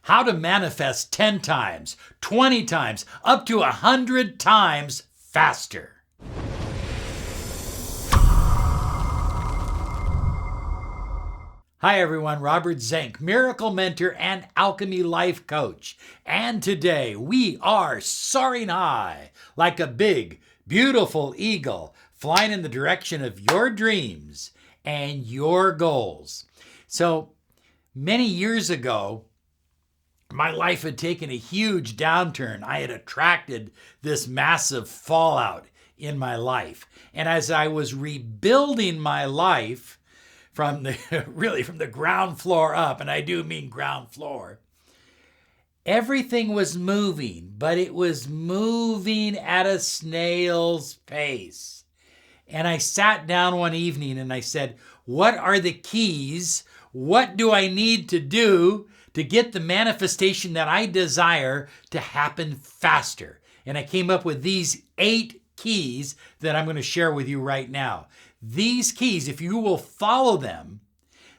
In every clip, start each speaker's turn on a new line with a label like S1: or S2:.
S1: How to manifest 10 times, 20 times, up to 100 times faster. Hi everyone, Robert Zink, Miracle Mentor and Alchemy Life Coach. And today we are soaring high like a big, beautiful eagle flying in the direction of your dreams and your goals. So many years ago, my life had taken a huge downturn. I had attracted this massive fallout in my life. And as I was rebuilding my life from the ground floor up, and I do mean ground floor, everything was moving, but it was moving at a snail's pace. And I sat down one evening and I said, what are the keys? What do I need to do to get the manifestation that I desire to happen faster? And I came up with these 8 keys that I'm going to share with you right now. These keys, if you will follow them,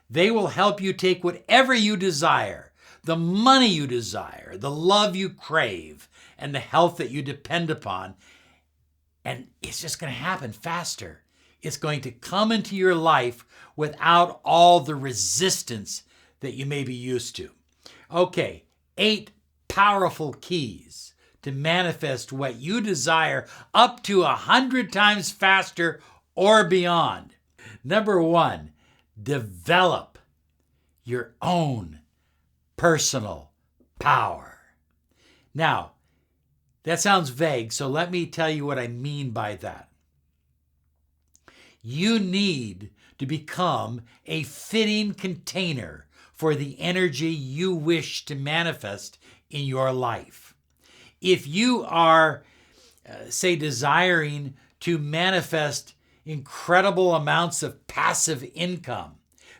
S1: they will help you take whatever you desire, the money you desire, the love you crave, and the health that you depend upon. And it's just going to happen faster. It's going to come into your life without all the resistance that you may be used to. Okay, 8 powerful keys to manifest what you desire up to 100 times faster or beyond. Number 1, develop your own personal power. Now, that sounds vague, so let me tell you what I mean by that. You need to become a fitting container for the energy you wish to manifest in your life. If you are, say, desiring to manifest incredible amounts of passive income,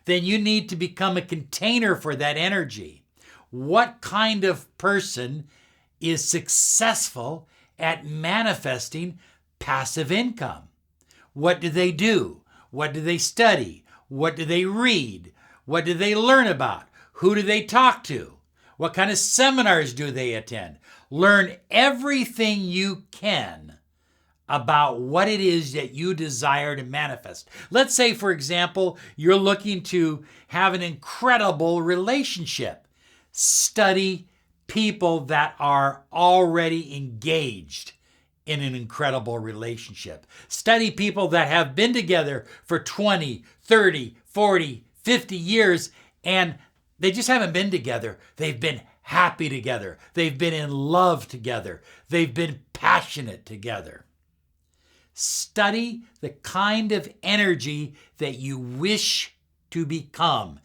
S1: then you need to become a container for that energy. What kind of person is successful at manifesting passive income? What do they do? What do they study? What do they read? What do they learn about? Who do they talk to? What kind of seminars do they attend? Learn everything you can about what it is that you desire to manifest. Let's say, for example, you're looking to have an incredible relationship. Study people that are already engaged in an incredible relationship. Study people that have been together for 20, 30, 40, 50 years, and they just haven't been together. They've been happy together. They've been in love together. They've been passionate together. Study the kind of energy that you wish to become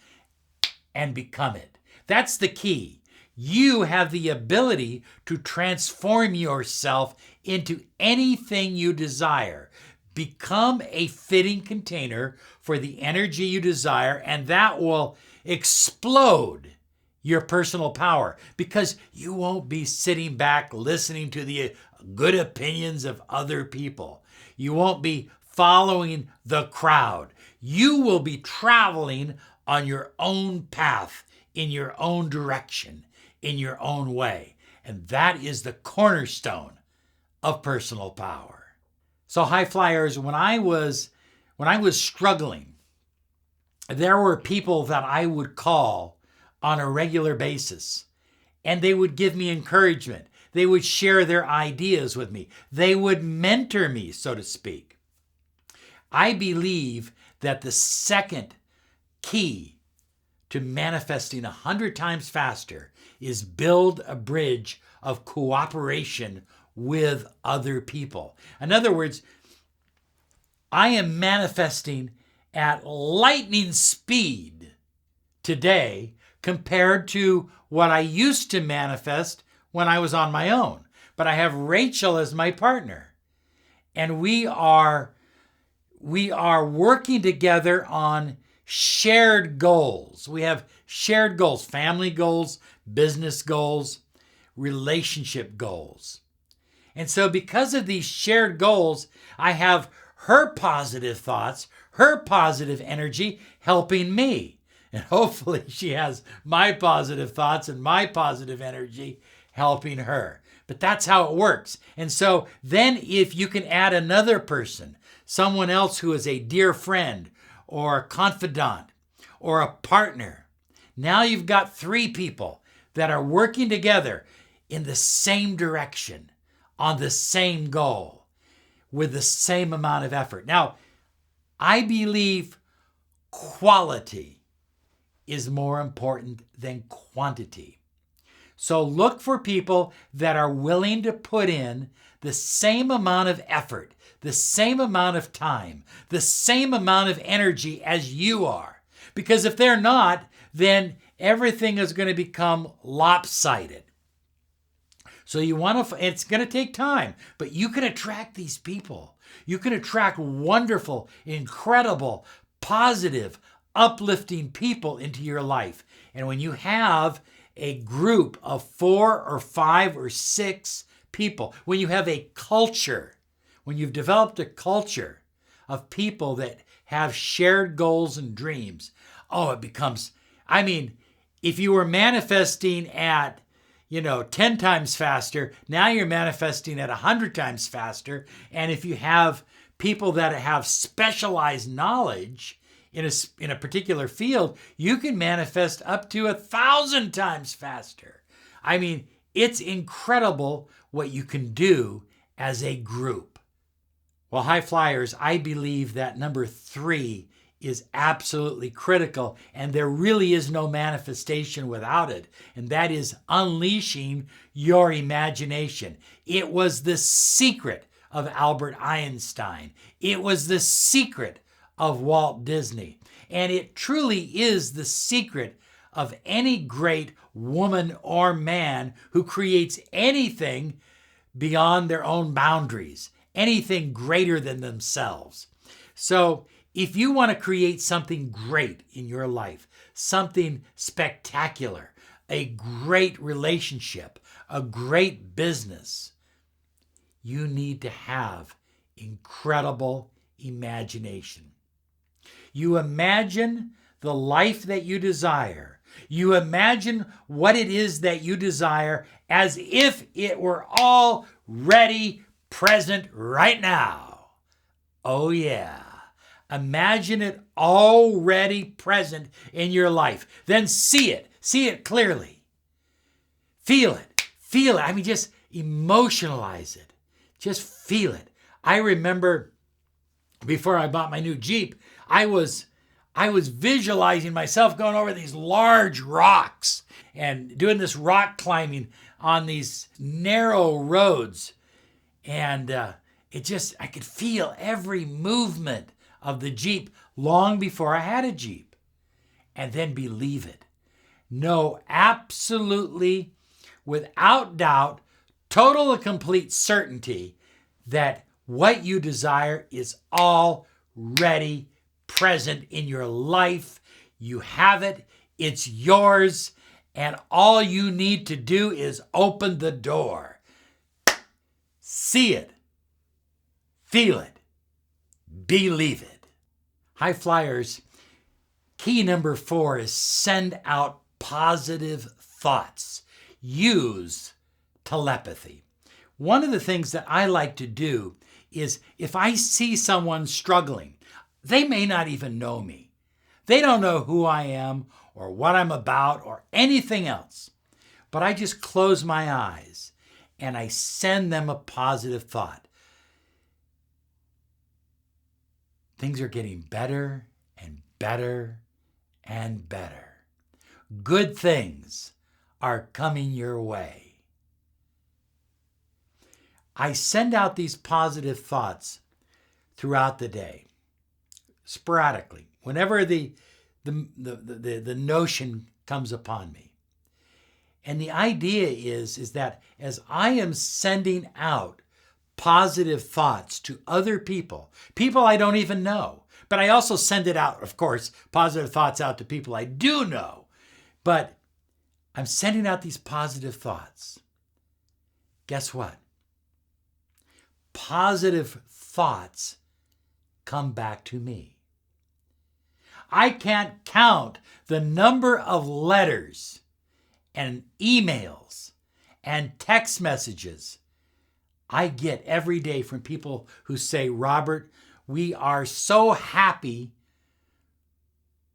S1: and become it. That's the key. You have the ability to transform yourself into anything you desire. Become a fitting container for the energy you desire, and that will explode your personal power because you won't be sitting back listening to the good opinions of other people. You won't be following the crowd. You will be traveling on your own path, in your own direction, in your own way. And that is the cornerstone of personal power. So high flyers, when I was struggling, there were people that I would call on a regular basis, and they would give me encouragement. They would share their ideas with me. They would mentor me, so to speak. I believe that the second key to manifesting 100 times faster is build a bridge of cooperation with other people. In other words, I am manifesting at lightning speed today compared to what I used to manifest when I was on my own. But I have Rachel as my partner, and we are working together on shared goals. We have shared goals, family goals, business goals, relationship goals. And so because of these shared goals, I have her positive thoughts, her positive energy helping me. And hopefully she has my positive thoughts and my positive energy helping her. But that's how it works. And so then if you can add another person, someone else who is a dear friend or a confidant or a partner, now you've got 3 people that are working together in the same direction, on the same goal, with the same amount of effort. Now, I believe quality is more important than quantity. So look for people that are willing to put in the same amount of effort, the same amount of time, the same amount of energy as you are. Because if they're not, then everything is going to become lopsided. So you want to, it's going to take time, but you can attract these people. You can attract wonderful, incredible, positive, uplifting people into your life. And when you have a group of 4 or 5 or 6 people, when you have a culture, when you've developed a culture of people that have shared goals and dreams, oh, it becomes, I mean, if you were manifesting at 10 times faster, now you're manifesting at 100 times faster. And if you have people that have specialized knowledge in a particular field, you can manifest up to 1,000 times faster. I mean, it's incredible what you can do as a group. Well, high flyers, I believe that number 3 is absolutely critical, and there really is no manifestation without it, and that is unleashing your imagination. It was the secret of Albert Einstein. It was the secret of Walt Disney, and it truly is the secret of any great woman or man who creates anything beyond their own boundaries, anything greater than themselves. So if you want to create something great in your life, something spectacular, a great relationship, a great business, you need to have incredible imagination. You imagine the life that you desire. You imagine what it is that you desire as if it were already present right now. Oh yeah. Imagine it already present in your life. Then see it clearly. Feel it. I mean, just emotionalize it. Just feel it. I remember before I bought my new Jeep, I was visualizing myself going over these large rocks and doing this rock climbing on these narrow roads. And I could feel every movement of the Jeep long before I had a Jeep. And then believe it. Know absolutely, without doubt, total and complete certainty that what you desire is already present in your life. You have it. It's yours. And all you need to do is open the door. See it. Feel it. Believe it. High flyers, key number 4 is send out positive thoughts. Use telepathy. One of the things that I like to do is if I see someone struggling, they may not even know me. They don't know who I am or what I'm about or anything else. But I just close my eyes and I send them a positive thought. Things are getting better and better and better. Good things are coming your way. I send out these positive thoughts throughout the day, sporadically, whenever the notion comes upon me. And the idea is that as I am sending out positive thoughts to other people I don't even know, but I also send it out, of course, positive thoughts out to people I do know, but I'm sending out these positive thoughts. Guess what? Positive thoughts come back to me. I can't count the number of letters and emails and text messages I get every day from people who say, Robert, we are so happy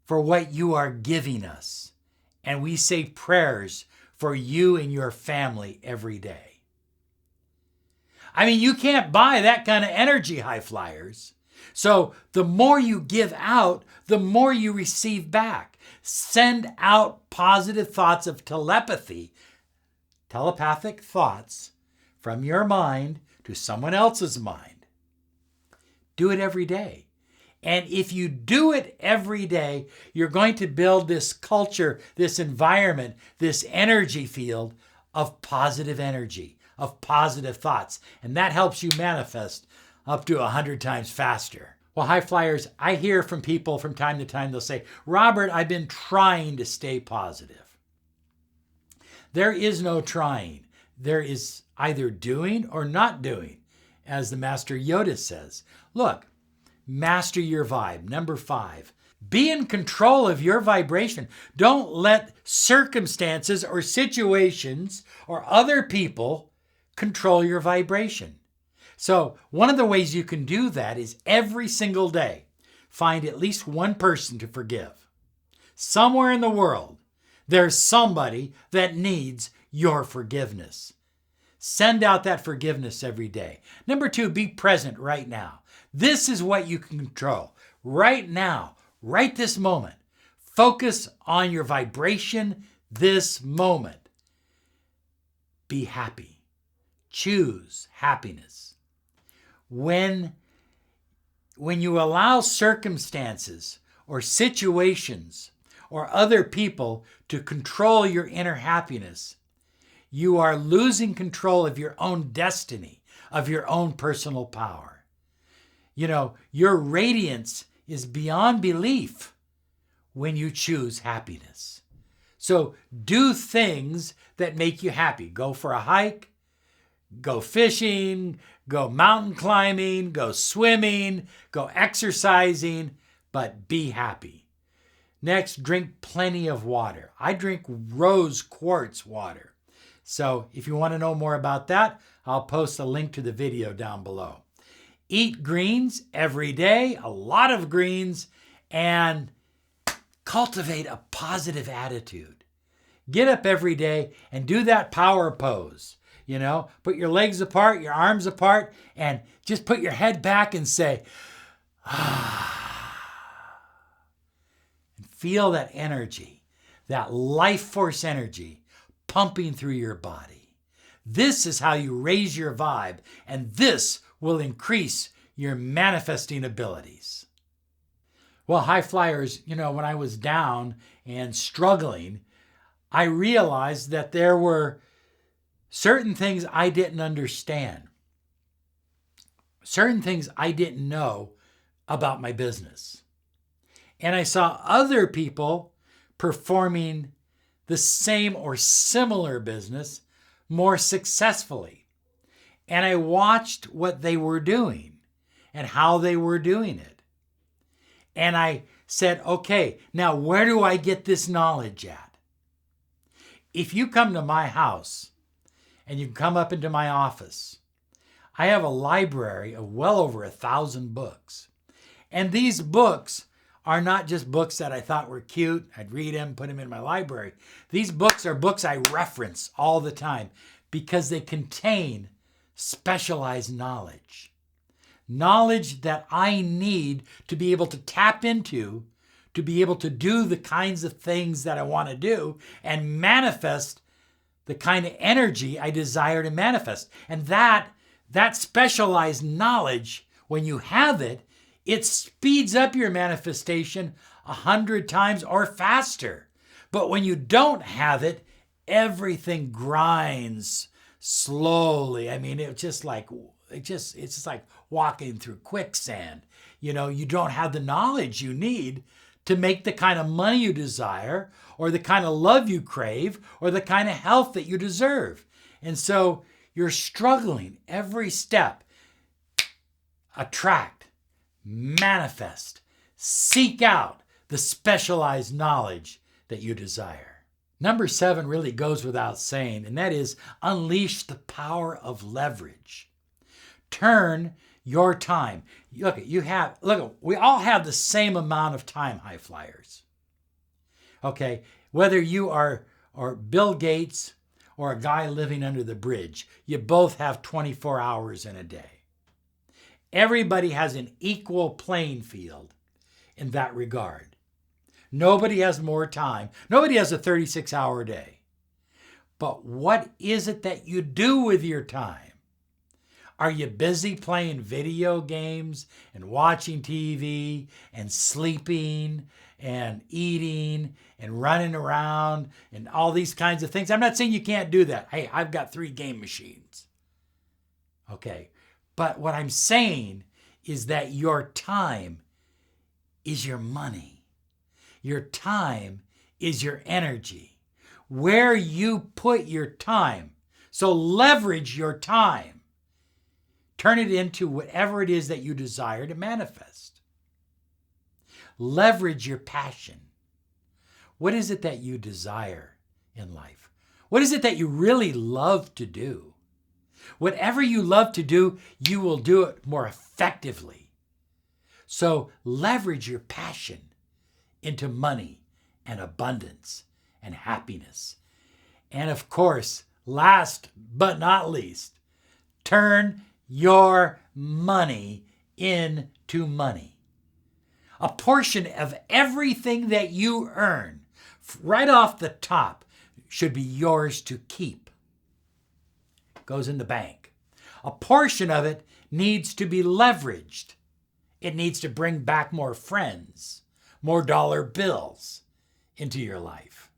S1: for what you are giving us. And we say prayers for you and your family every day. I mean, you can't buy that kind of energy, high flyers. So the more you give out, the more you receive back. Send out positive thoughts of telepathy, telepathic thoughts from your mind to someone else's mind. Do it every day. And if you do it every day, you're going to build this culture, this environment, this energy field of positive energy, of positive thoughts. And that helps you manifest up to 100 times faster. Well, high flyers, I hear from people from time to time, they'll say, Robert, I've been trying to stay positive. There is no trying. There is either doing or not doing, as the Master Yoda says. Look, master your vibe. Number 5, be in control of your vibration. Don't let circumstances or situations or other people control your vibration. So one of the ways you can do that is every single day, find at least one person to forgive. Somewhere in the world, there's somebody that needs your forgiveness. Send out that forgiveness every day. Number 2, be present right now. This is what you can control. Right now, right this moment. Focus on your vibration this moment. Be happy. Choose happiness. When you allow circumstances or situations or other people to control your inner happiness, you are losing control of your own destiny, of your own personal power. You know, your radiance is beyond belief when you choose happiness. So do things that make you happy. Go for a hike, go fishing, go mountain climbing, go swimming, go exercising, but be happy. Next, drink plenty of water. I drink rose quartz water. So if you want to know more about that, I'll post a link to the video down below. Eat greens every day, a lot of greens, and cultivate a positive attitude. Get up every day and do that power pose. You know, put your legs apart, your arms apart, and just put your head back and say, ah. And feel that energy, that life force energy pumping through your body. This is how you raise your vibe, and this will increase your manifesting abilities. Well, high flyers, you know, when I was down and struggling, I realized that there were certain things I didn't understand, certain things I didn't know about my business. And I saw other people performing the same or similar business more successfully. And I watched what they were doing and how they were doing it. And I said, okay, now where do I get this knowledge at? If you come to my house and you come up into my office, I have a library of well over 1,000 books. And these books are not just books that I thought were cute. I'd read them, put them in my library. These books are books I reference all the time because they contain specialized knowledge. Knowledge that I need to be able to tap into, to be able to do the kinds of things that I want to do and manifest the kind of energy I desire to manifest. And that specialized knowledge, when you have it, it speeds up your manifestation 100 times or faster. But when you don't have it, everything grinds slowly. I mean, it's just like walking through quicksand. You know, you don't have the knowledge you need to make the kind of money you desire, or the kind of love you crave, or the kind of health that you deserve. And so you're struggling every step. Attract, manifest, seek out the specialized knowledge that you desire. Number 7 really goes without saying, and that is unleash the power of leverage. Turn your time. Look, we all have the same amount of time, high flyers. Okay, whether you are Bill Gates or a guy living under the bridge, you both have 24 hours in a day. Everybody has an equal playing field in that regard. Nobody has more time. Nobody has a 36-hour day. But what is it that you do with your time? Are you busy playing video games and watching TV and sleeping and eating and running around and all these kinds of things? I'm not saying you can't do that. Hey, I've got 3 game machines. Okay. But what I'm saying is that your time is your money. Your time is your energy. Where you put your time. So leverage your time. Turn it into whatever it is that you desire to manifest. Leverage your passion. What is it that you desire in life? What is it that you really love to do? Whatever you love to do, you will do it more effectively. So leverage your passion into money and abundance and happiness. And of course, last but not least, turn your money into money. A portion of everything that you earn, right off the top, should be yours to keep. Goes in the bank. A portion of it needs to be leveraged. It needs to bring back more friends, more dollar bills into your life.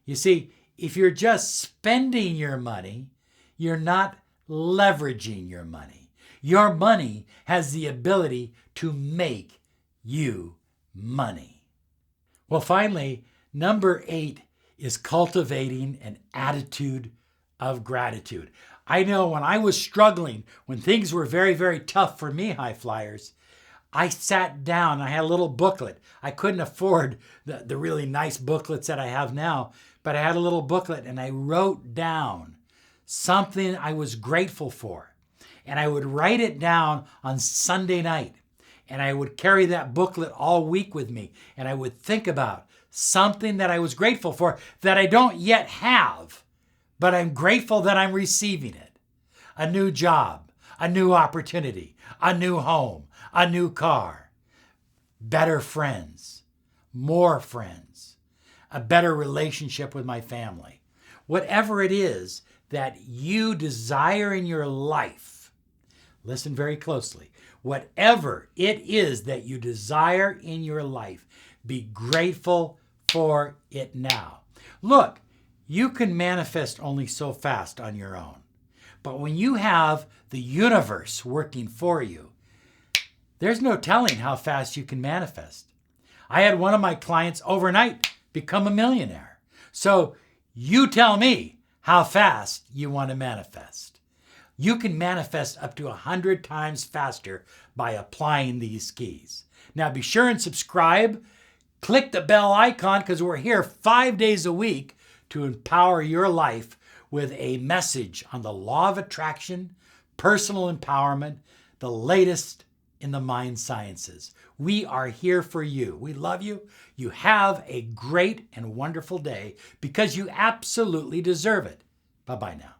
S1: You see, if you're just spending your money, you're not leveraging your money. Your money has the ability to make you money. Well, finally, number 8 is cultivating an attitude of gratitude. I know when I was struggling, when things were very, very tough for me, high flyers, I sat down. I had a little booklet. I couldn't afford the really nice booklets that I have now, but I had a little booklet and I wrote down something I was grateful for. And I would write it down on Sunday night. And I would carry that booklet all week with me. And I would think about something that I was grateful for that I don't yet have, but I'm grateful that I'm receiving it. A new job, a new opportunity, a new home, a new car, better friends, more friends, a better relationship with my family. Whatever it is that you desire in your life, listen very closely. Whatever it is that you desire in your life, be grateful for it now. Look, you can manifest only so fast on your own. But when you have the universe working for you, there's no telling how fast you can manifest. I had one of my clients overnight become a millionaire. So you tell me how fast you want to manifest. You can manifest up to 100 times faster by applying these keys. Now be sure and subscribe. Click the bell icon because we're here 5 days a week to empower your life with a message on the law of attraction, personal empowerment, the latest in the mind sciences. We are here for you. We love you. You have a great and wonderful day because you absolutely deserve it. Bye-bye now.